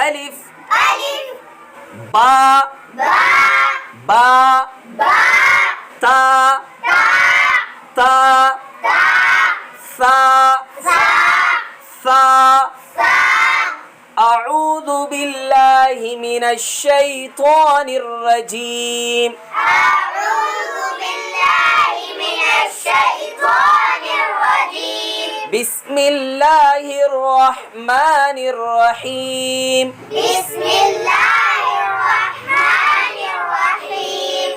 ألف ألف با با با با تا تا تا تا ثا ثا ثا ثا أعوذ بالله من الشيطان الرجيم أعوذ بالله من الشيطان الرجيم بسم الله الرحمن الرحيم بسم الله الرحمن الرحيم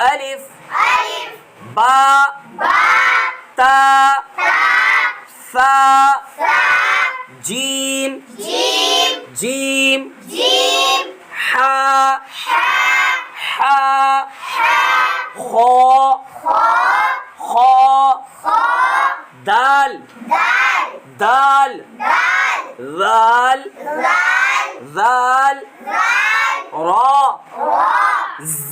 ألف ألف با با تا تا ثا ثا جيم جيم جيم جيم حا حا حا حا خا خا خا خا دال دال دال دال ذال ذال ذال ذال را را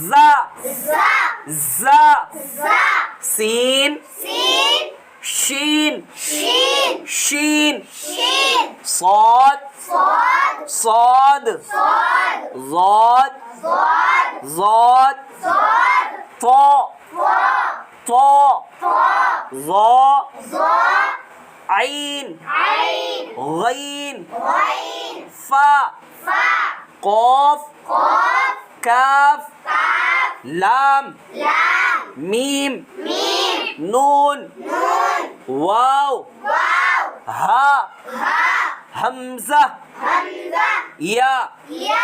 زا زا زا زا سين سين شين شين شين شين صاد صاد صاد صاد ضاد صاد ضاد صاد طاء طا طاء طا ظا ظا عين عين غين غين فا فا قاف قاف كاف كاف لام لام ميم ميم نون نون واو واو ها ها همزة همزة يا يا